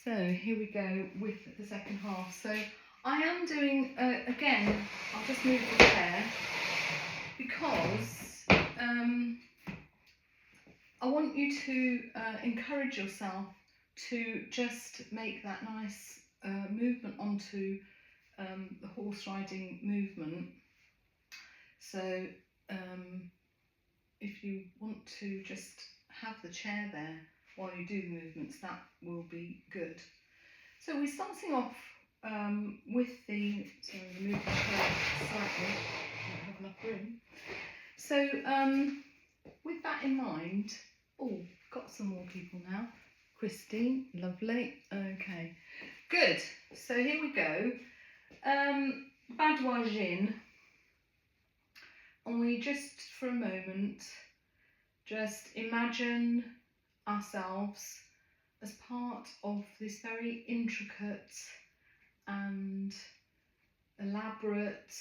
So here we go with the second half. So I am doing, again, I'll just move the chair because I want you to encourage yourself to just make that nice movement onto the horse riding movement. So if you want to just have the chair there while you do the movements, that will be good. So we're starting off with the, sorry, I'm moving the chair slightly, I don't have enough room. So with that in mind, oh, got some more people now. Christine, lovely, okay, good. So here we go. Badwa Jin, and we just for a moment just imagine ourselves as part of this very intricate and elaborate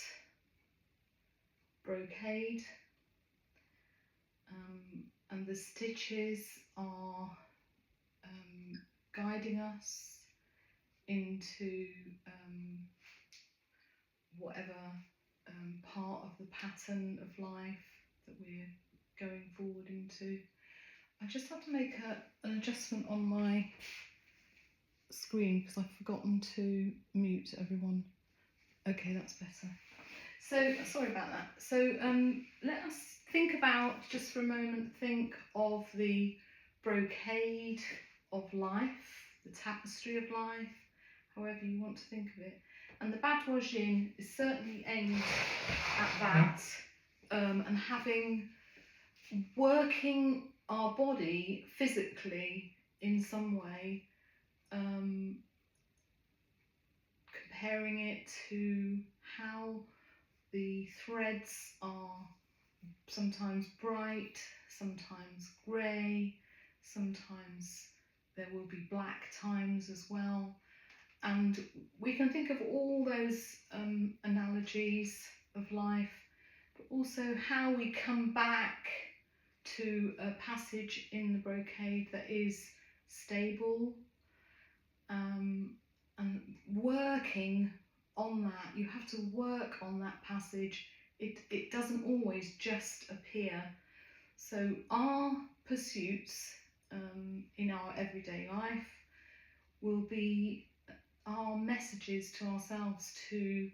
brocade, and the stitches are guiding us into whatever part of the pattern of life that we're going forward into. I just have to make an adjustment on my screen because I've forgotten to mute everyone. Okay, that's better. So sorry about that. So let us think about, just for a moment, think of the brocade of life, the tapestry of life, however you want to think of it. And the Badwa Jin is certainly aimed at that, and working our body physically in some way, comparing it to how the threads are sometimes bright, sometimes grey, sometimes there will be black times as well. And we can think of all those analogies of life, but also how we come back to a passage in the brocade that is stable, and working on that. You have to work on that passage. It doesn't always just appear. So our pursuits in our everyday life will be our messages to ourselves to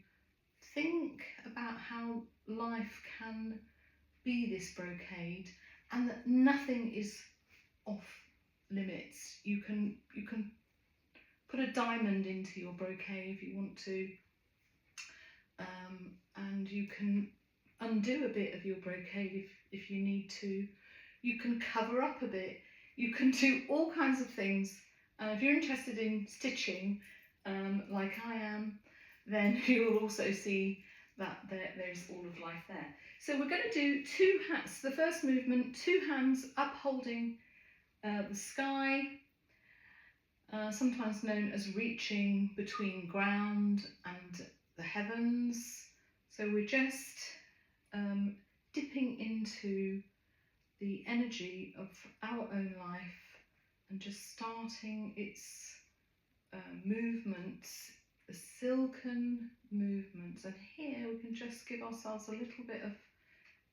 think about how life can be this brocade, and that nothing is off limits. You can put a diamond into your brocade if you want to, and you can undo a bit of your brocade if you need to. You can cover up a bit. You can do all kinds of things. If you're interested in stitching, like I am, then you will also see that there's all of life there. So we're going to do two hands. The first movement, two hands upholding the sky, sometimes known as reaching between ground and the heavens. So we're just dipping into the energy of our own life and just starting its movements, the silken movements. And here we can just give ourselves a little bit of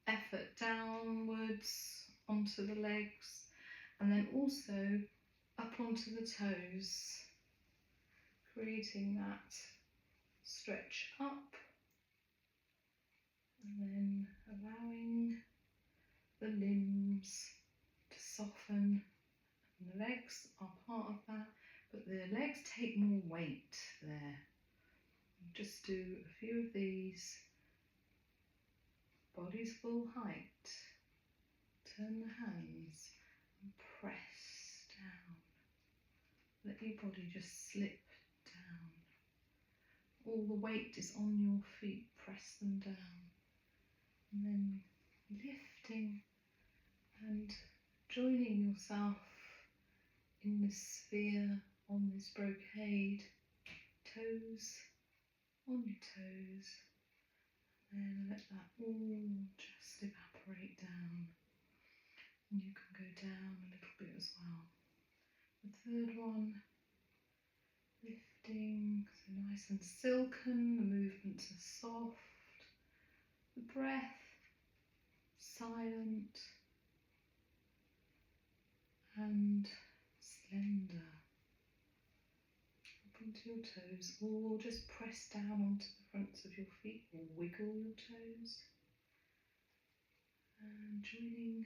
effort downwards onto the legs, and then also up onto the toes, creating that stretch up, and then allowing the limbs to soften. And the legs are part of that, but the legs take more weight there. Just do a few of these. Body's full height. Turn the hands and press down. Let your body just slip down. All the weight is on your feet. Press them down. And then lifting and joining yourself in the sphere on this brocade. Toes on your toes. And then let that all just evaporate down. And you can go down a little bit as well. The third one, striding, so nice and silken, the movements are soft, the breath silent and slender. Up onto your toes, or just press down onto the fronts of your feet, or wiggle your toes. And joining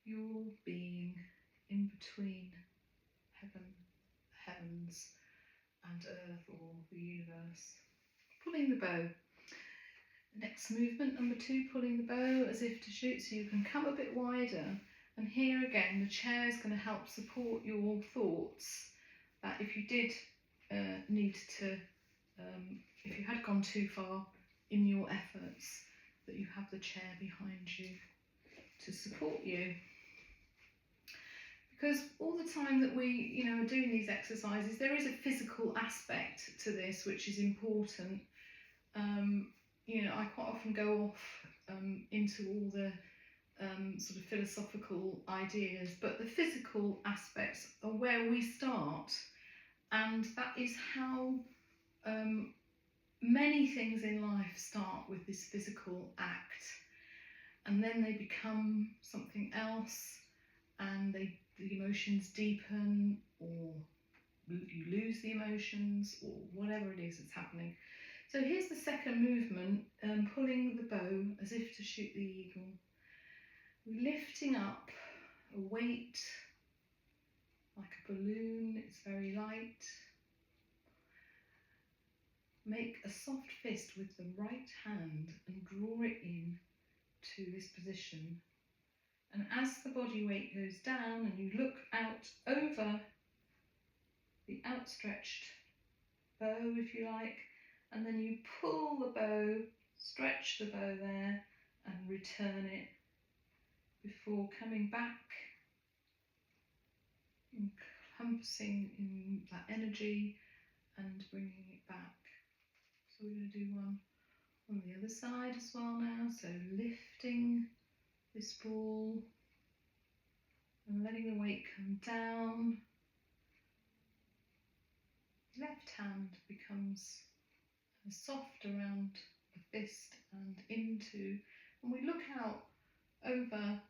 your being in between the heavens and earth, or the universe. Pulling the bow. Next movement, number 2, pulling the bow as if to shoot, so you can come a bit wider. And here again, the chair is going to help support your thoughts. That if you did need to, if you had gone too far in your efforts, that you have the chair behind you to support you. Because all the time that we, are doing these exercises, there is a physical aspect to this which is important. I quite often go off into all the sort of philosophical ideas, but the physical aspects are where we start, and that is how many things in life start with this physical act, and then they become something else, and the emotions deepen, or you lose the emotions, or whatever it is that's happening. So here's the second movement, pulling the bow as if to shoot the eagle. Lifting up a weight like a balloon, it's very light. Make a soft fist with the right hand and draw it in to this position. And as the body weight goes down and you look out over the outstretched bow, if you like, and then you pull the bow, stretch the bow there and return it before coming back, encompassing in that energy and bringing it back. So we're going to do one on the other side as well now. So lifting this ball and letting the weight come down. Left hand becomes soft around the fist and into, and we look out over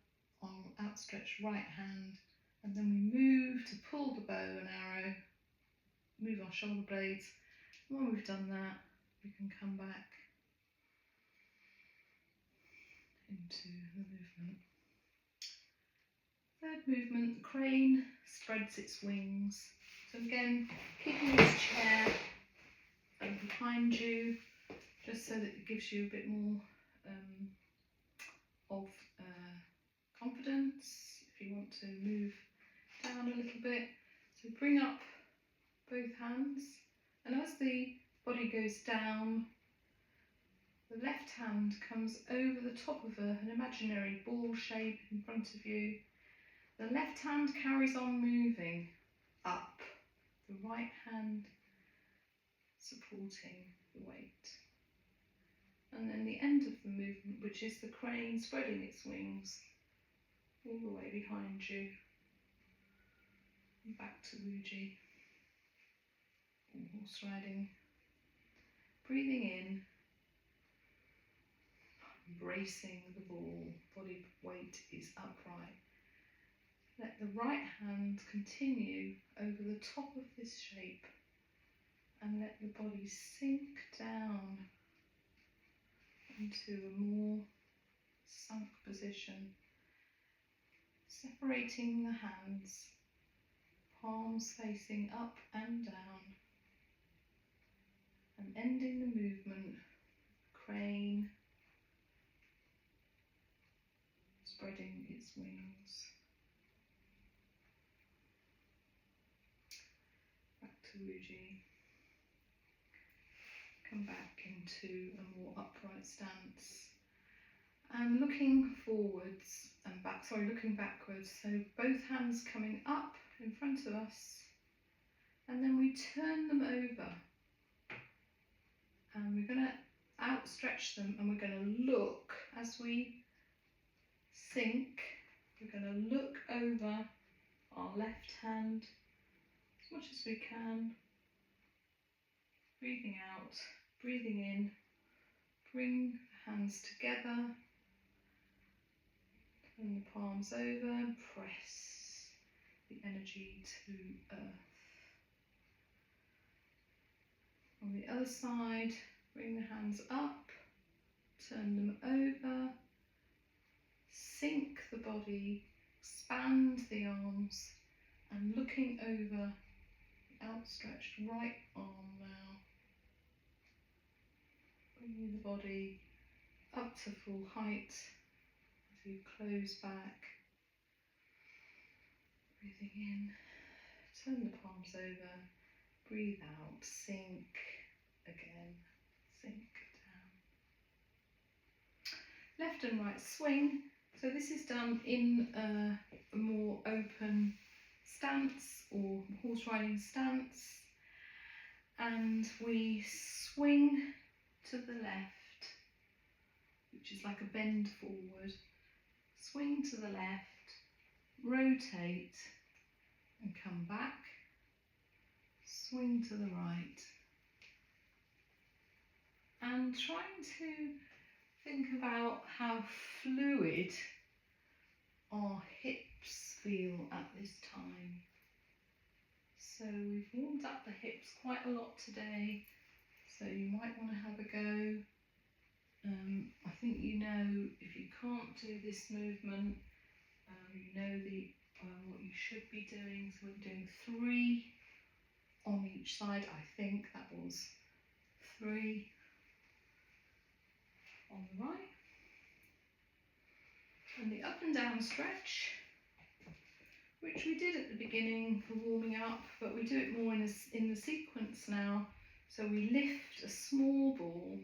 our outstretched right hand, and then we move to pull the bow and arrow, move our shoulder blades. And when we've done that, we can come back into the movement. Third movement, the crane spreads its wings. So again, keeping this chair behind you, just so that it gives you a bit more of confidence if you want to move down a little bit. So bring up both hands, and as the body goes down, the left hand comes over the top of an imaginary ball shape in front of you. The left hand carries on moving up, the right hand supporting the weight. And then the end of the movement, which is the crane spreading its wings all the way behind you, and back to Wuji, or horse riding. Breathing in, embracing the ball, body weight is upright. Let the right hand continue over the top of this shape, and let the body sink down into a more sunk position, separating the hands, palms facing up and down, and ending the movement, crane spreading its wings. Back to Wuji. Come back into a more upright stance. And looking forwards and back, looking backwards. So both hands coming up in front of us. And then we turn them over. And we're going to outstretch them, and we're going to look as we sink. We're going to look over our left hand as much much as we can. Breathing out, breathing in. Bring the hands together. Turn the palms over. Press the energy to earth. On the other side, bring the hands up. Turn them over. Sink the body. Expand the arms. And looking over the outstretched right arm now. Bringing the body up to full height as you close back. Breathing in, turn the palms over, breathe out, sink again, sink down. Left and right swing. So this is done in a more open stance or horse riding stance. And we swing to the left, which is like a bend forward. Swing to the left, rotate and come back. Swing to the right. And trying to think about how fluid our hips feel at this time. So we've warmed up the hips quite a lot today, so you might want to have a go. I think you know if you can't do this movement, you know what you should be doing. So we're doing 3 on each side. I think that was 3 on the right. And the up and down stretch, which we did at the beginning for warming up, but we do it more in the sequence now. So we lift a small ball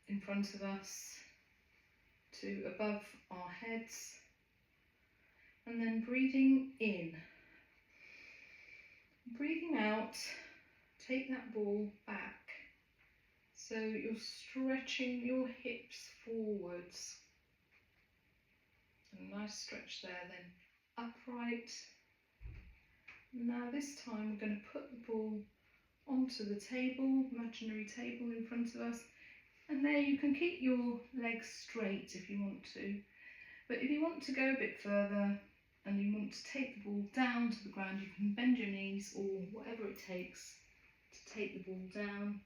in front of us to above our heads, and then breathing in. Breathing out, take that ball back. So you're stretching your hips forwards. A nice stretch there, then upright. Now this time we're going to put the ball onto the table, imaginary table in front of us. And there you can keep your legs straight if you want to. But if you want to go a bit further and you want to take the ball down to the ground, you can bend your knees or whatever it takes to take the ball down.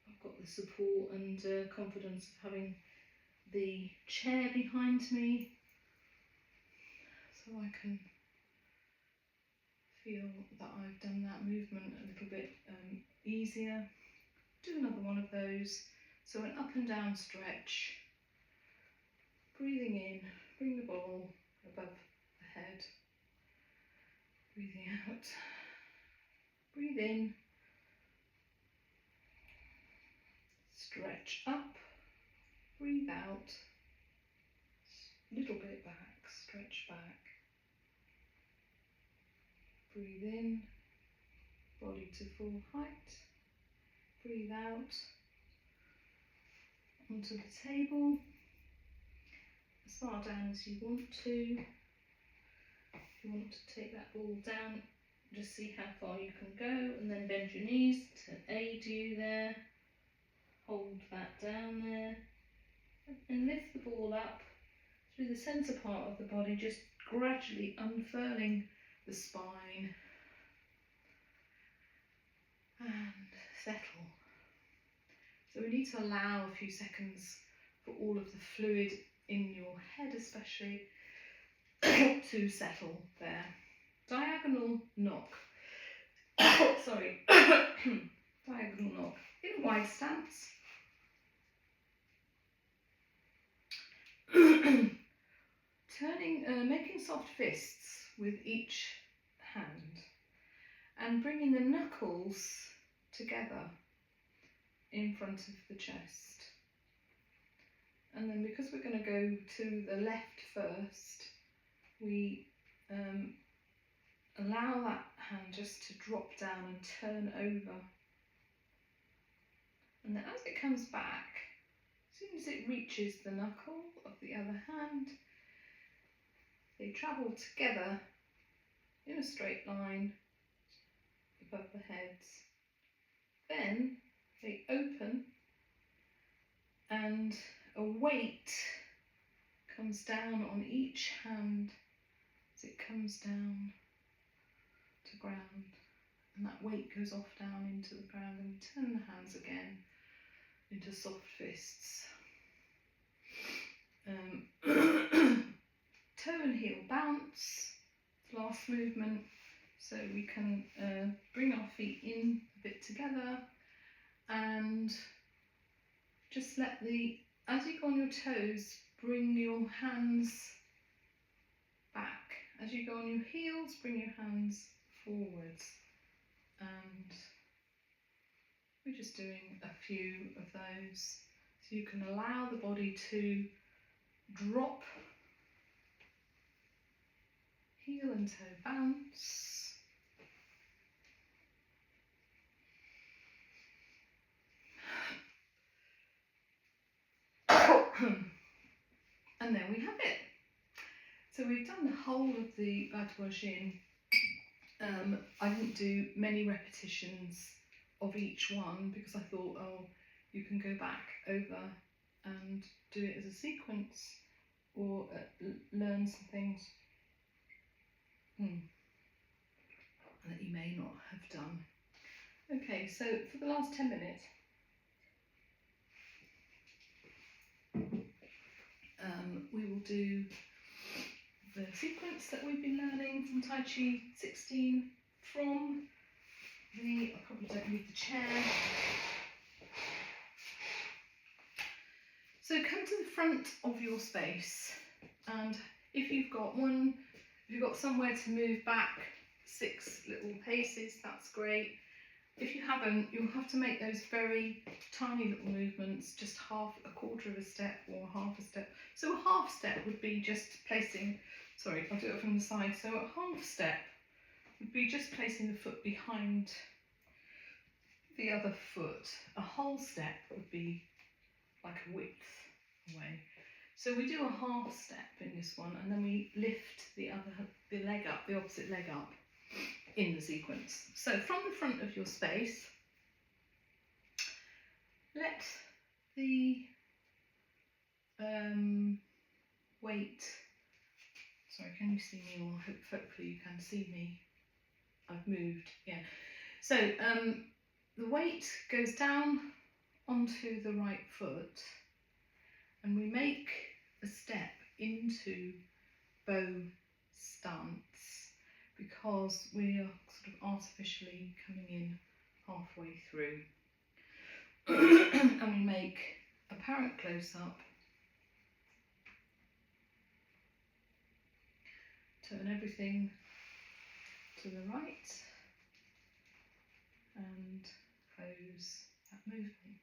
I've got the support and confidence of having the chair behind me, so I can feel that I've done that movement a little bit easier. Do another one of those. So an up and down stretch. Breathing in, bring the ball above the head. Breathing out. Breathe in. Stretch up. Breathe out. Little bit back. Stretch back. Breathe in. Body to full height. Breathe out. Onto the table. As far down as you want to. If you want to take that ball down, just see how far you can go, and then bend your knees to aid you there. Hold that down there, and lift the ball up through the centre part of the body, just gradually unfurling the spine, and settle. So we need to allow a few seconds for all of the fluid in your head especially to settle there. Diagonal knock. Sorry. Diagonal knock. In a wide stance. Making soft fists with each hand and bringing the knuckles together in front of the chest. And then because we're going to go to the left first, we allow that hand just to drop down and turn over. And then as it comes back, as soon as it reaches the knuckle of the other hand, they travel together in a straight line Then they open and a weight comes down on each hand as it comes down to ground, and that weight goes off down into the ground, and we turn the hands again into soft fists. Toe and heel bounce, last movement, so we can bring our feet in a bit together and just let as you go on your toes, bring your hands back. As you go on your heels, bring your hands forwards. And we're just doing a few of those. So you can allow the body to drop, heel and toe bounce. And then we have it. So we've done the whole of the Bad Wajin. I didn't do many repetitions of each one because I thought, oh, you can go back over and do it as a sequence or learn some things that you may not have done. Okay, so for the last 10 minutes, we will do the sequence that we've been learning from Tai Chi 16 from I probably don't need the chair. So come to the front of your space, and if you've got somewhere to move back 6 little paces, that's great. If you haven't, you'll have to make those very tiny little movements, just a quarter of a step or half a step. So a half step would be just placing, sorry, I'll do it from the side. So a half step would be just placing the foot behind the other foot. A whole step would be like a width away. So we do a half step in this one, and then we lift the leg up, the opposite leg up in the sequence. So from the front of your space, let the weight, sorry, can you see me, or hopefully you can see me, I've moved, yeah. So the weight goes down onto the right foot, and we make a step into bow stance because we are sort of artificially coming in halfway through. And we make apparent close-up, turn everything to the right and close that movement.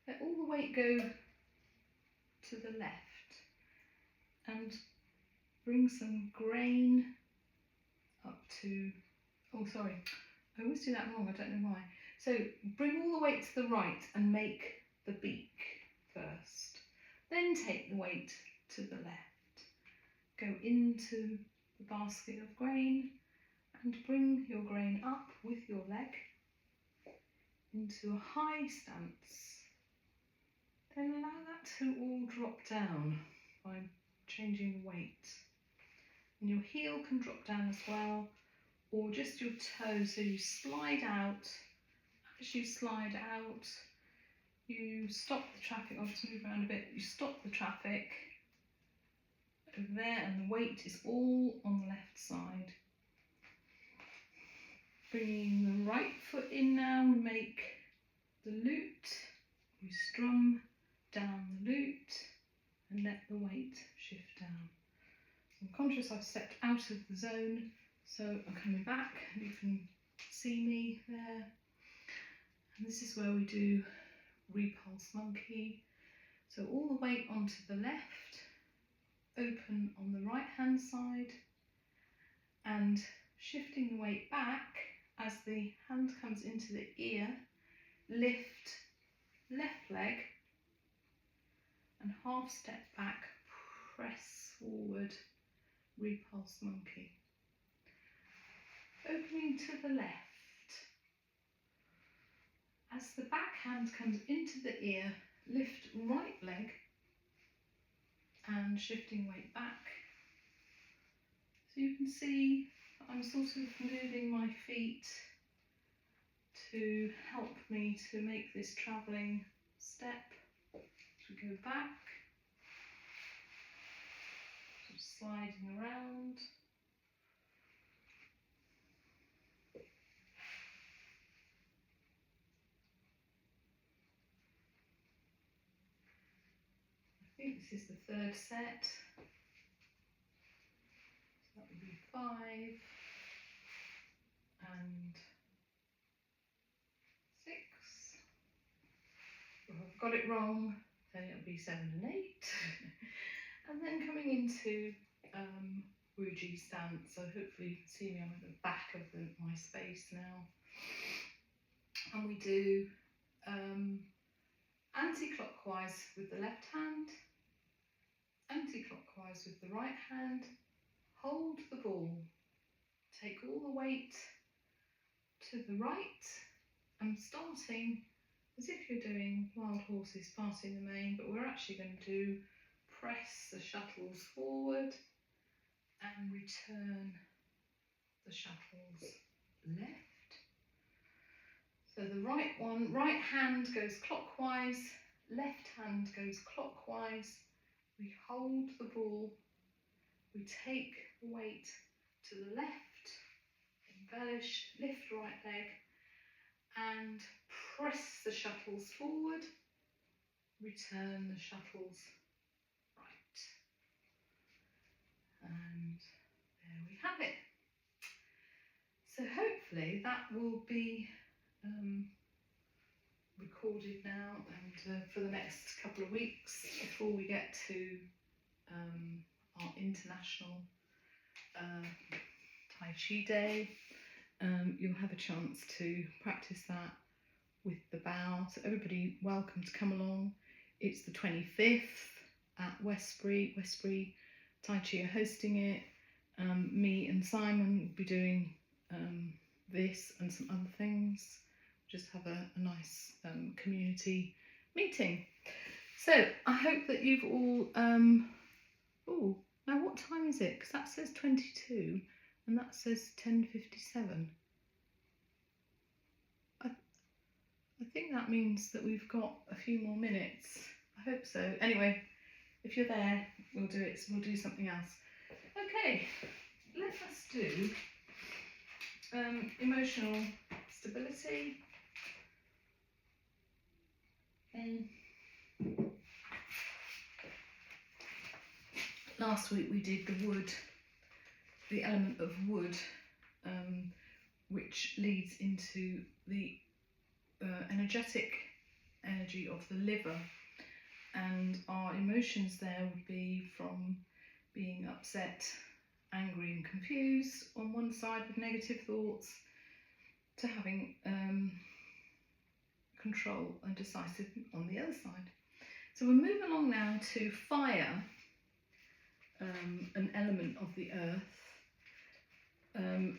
Let all the weight go to the left and bring some grain up to, oh sorry, I always do that wrong, I don't know why. So bring all the weight to the right and make the beak first. Then take the weight to the left. Go into the basket of grain and bring your grain up with your leg into a high stance. Then allow that to all drop down by changing the weight. And your heel can drop down as well, or just your toe, so you slide out. As you slide out, you stop the traffic. I'll just move around a bit. You stop the traffic over there, and the weight is all on the left side. Bringing the right foot in now, we make the loop. We strum down the loop and let the weight shift down. I'm conscious I've stepped out of the zone, so I'm coming back, and you can see me there. And this is where we do repulse monkey. So all the weight onto the left, open on the right hand side, and shifting the weight back as the hand comes into the ear, lift left leg and half step back, press forward, repulse monkey. Opening to the left, as the back hand comes into the ear, lift right leg and shifting weight back. So you can see I'm sort of moving my feet to help me to make this travelling step. As we go back, sort of sliding around. I think this is the third set. So that would be 5 and 6. If I've got it wrong, then it'll be 7 and 8. And then coming into Wuji stance, so hopefully you can see me, I'm at the back of my space now. And we do anti-clockwise with the left hand, anti-clockwise with the right hand, hold the ball, take all the weight to the right. I'm starting as if you're doing wild horses passing the mane, but we're actually going to press the shuttles forward and return the shuttles left. So the right hand goes clockwise, left hand goes clockwise. We hold the ball, we take the weight to the left, embellish, lift right leg, and press the shuttles forward, return the shuttles right. And there we have it. So hopefully that will be recorded now and for the next couple of weeks before we get to our international Tai Chi Day. You'll have a chance to practice that with the bow. So everybody welcome to come along. It's the 25th at Westbury. Westbury Tai Chi are hosting it. Me and Simon will be doing this and some other things. Just have a nice community meeting. So I hope that you've all oh, now what time is it? Because that says 22 and that says 10:57. I think that means that we've got a few more minutes. I hope so. Anyway, if you're there, we'll do it. We'll do something else. Okay, let us do emotional stability. Last week we did the wood, the element of wood, which leads into the energetic energy of the liver, and our emotions there would be from being upset, angry and confused on one side with negative thoughts to having control and decisive on the other side. So we'll move along now to fire, an element of the earth, an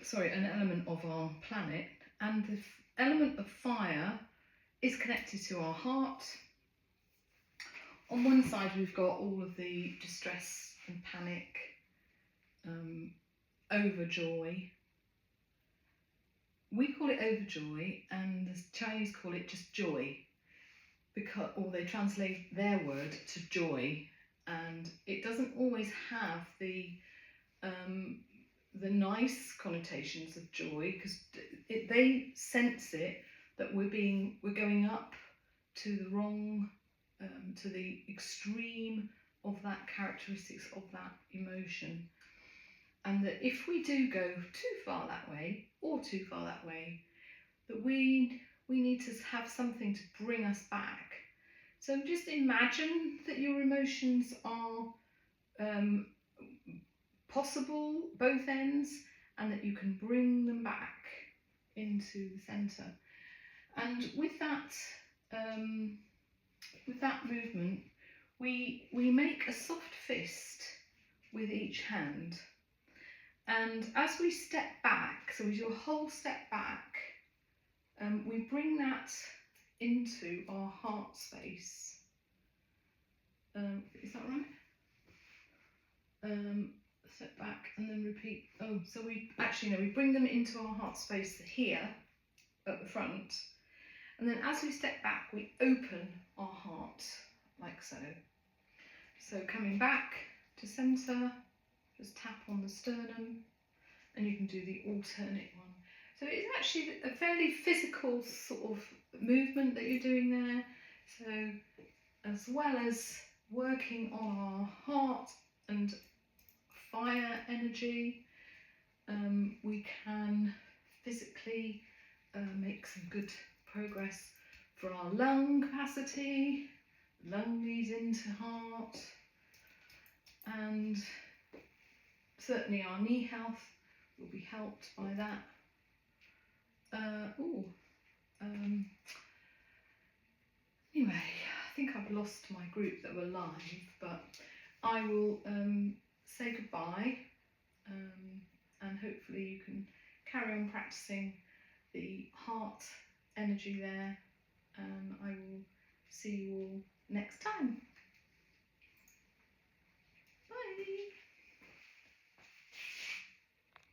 element of our planet, and the element of fire is connected to our heart. On one side we've got all of the distress and panic, overjoy. We call it overjoy and the Chinese call it just joy, because, or they translate their word to joy, and it doesn't always have the nice connotations of joy, because they sense it that we're going up to the wrong, to the extreme of that characteristics of that emotion, and that if we do go too far that way or too far that way, that we need to have something to bring us back. So just imagine that your emotions are possible, both ends, and that you can bring them back into the centre. And with that movement, we make a soft fist with each hand, and as we step back, so we do a whole step back, we bring that into our heart space. Is that right? Step back and then repeat. Oh, so we actually no, we bring them into our heart space here at the front, and then as we step back, we open our heart like so. So coming back to centre, just tap on the sternum, and you can do the alternate one. So it's actually a fairly physical sort of movement that you're doing there. So as well as working on our heart and fire energy, we can physically make some good progress for our lung capacity. Lung leads into heart, and certainly our knee health will be helped by that. Anyway, I think I've lost my group that were live, but I will say goodbye, and hopefully you can carry on practicing the heart energy there, and I will see you all next time.